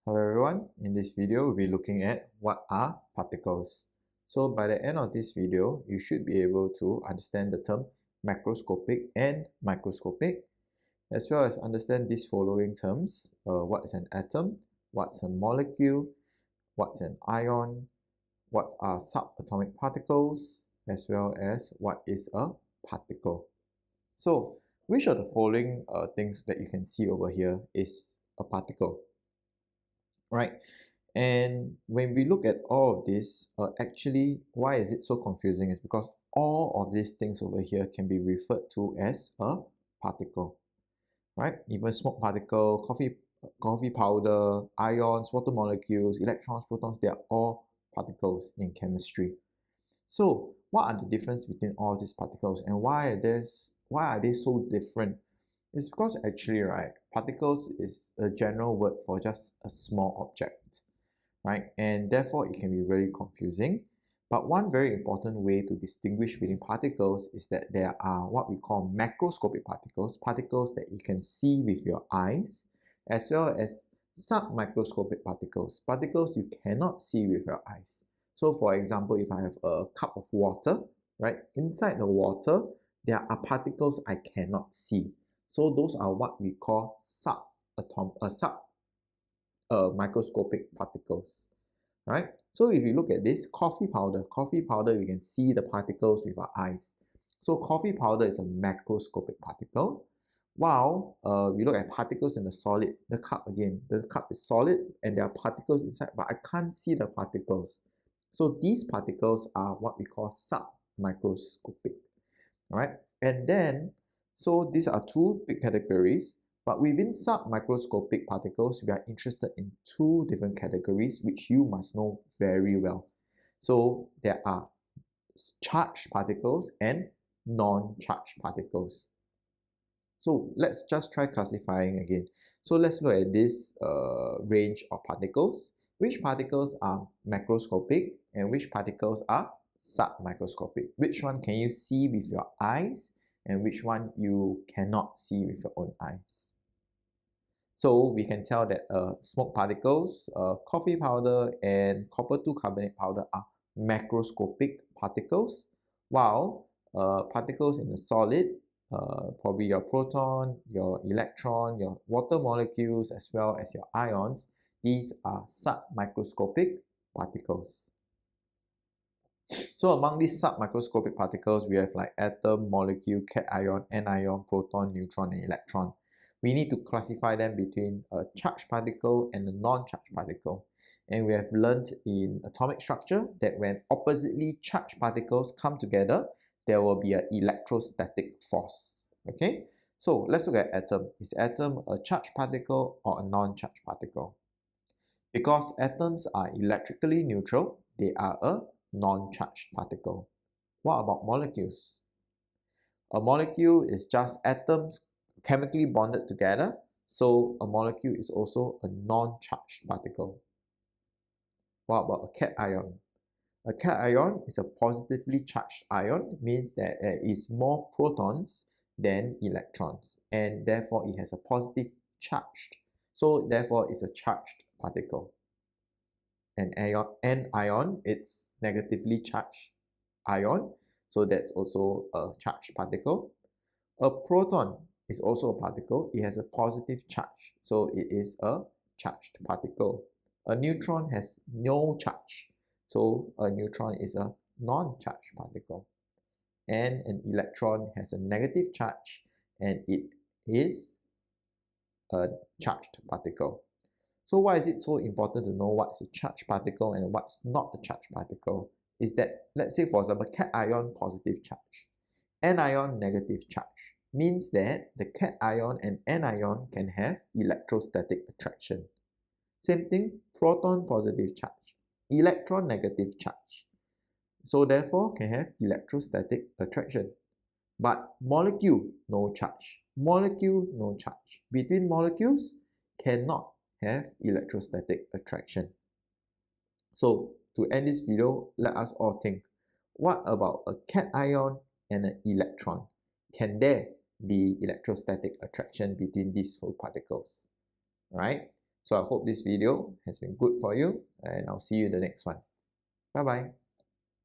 Hello everyone, in this video we'll be looking at what are particles. So by the end of this video, you should be able to understand the term macroscopic and microscopic, as well as understand these following terms: what is an atom, what's a molecule, what's an ion, what are subatomic particles, as well as what is a particle. So which of the following things that you can see over here is a particle? Right? And when we look at all of this, actually, why is it so confusing is because all of these things over here can be referred to as a particle, right? Even smoke particle, coffee powder, ions, water molecules, electrons, protons, they are all particles in chemistry. So what are the difference between all these particles, and why are they so different? It's because actually, right, particles is a general word for just a small object, right? And therefore it can be very confusing. But one very important way to distinguish between particles is that there are what we call macroscopic particles, particles that you can see with your eyes, as well as sub-microscopic particles, particles you cannot see with your eyes. So for example, if I have a cup of water, right, inside the water, there are particles I cannot see. So those are what we call microscopic particles, right? So if you look at this coffee powder, we can see the particles with our eyes. So coffee powder is a macroscopic particle. While we look at particles in the solid, the cup is solid and there are particles inside, but I can't see the particles. So these particles are what we call sub-microscopic, right? And then, so these are two big categories, but within sub-microscopic particles, we are interested in two different categories, which you must know very well. So there are charged particles and non-charged particles. So let's just try classifying again. So let's look at this range of particles. Which particles are macroscopic and which particles are sub-microscopic? Which one can you see with your eyes and which one you cannot see with your own eyes? So we can tell that smoke particles, coffee powder, and copper 2 carbonate powder are macroscopic particles, while particles in the solid, probably your proton, your electron, your water molecules, as well as your ions, these are sub-microscopic particles. So among these sub-microscopic particles, we have like atom, molecule, cation, anion, proton, neutron, and electron. We need to classify them between a charged particle and a non-charged particle. And we have learned in atomic structure that when oppositely charged particles come together, there will be an electrostatic force. Okay, so let's look at atom. Is atom a charged particle or a non-charged particle? Because atoms are electrically neutral, they are a non-charged particle. What about molecules? A molecule is just atoms chemically bonded together, so a molecule is also a non-charged particle. What about a cation? A cation is a positively charged ion, means that there is more protons than electrons, and therefore it has a positive charge. So therefore it's a charged particle. An ion, it's negatively charged ion, so that's also a charged particle. A proton is also a particle. It has a positive charge, so it is a charged particle. A neutron has no charge, so a neutron is a non-charged particle. And an electron has a negative charge, and it is a charged particle. So why is it so important to know what's a charged particle and what's not a charged particle? Is that, let's say for example, cation positive charge, anion negative charge, means that the cation and anion can have electrostatic attraction. Same thing, proton positive charge, electron negative charge. So therefore can have electrostatic attraction. But molecule, no charge. Molecule, no charge. Between molecules, cannot have electrostatic attraction. So to end this video, let us all think, what about a cation and an electron? Can there be electrostatic attraction between these two particles? Right? So I hope this video has been good for you, and I'll see you in the next one. Bye bye.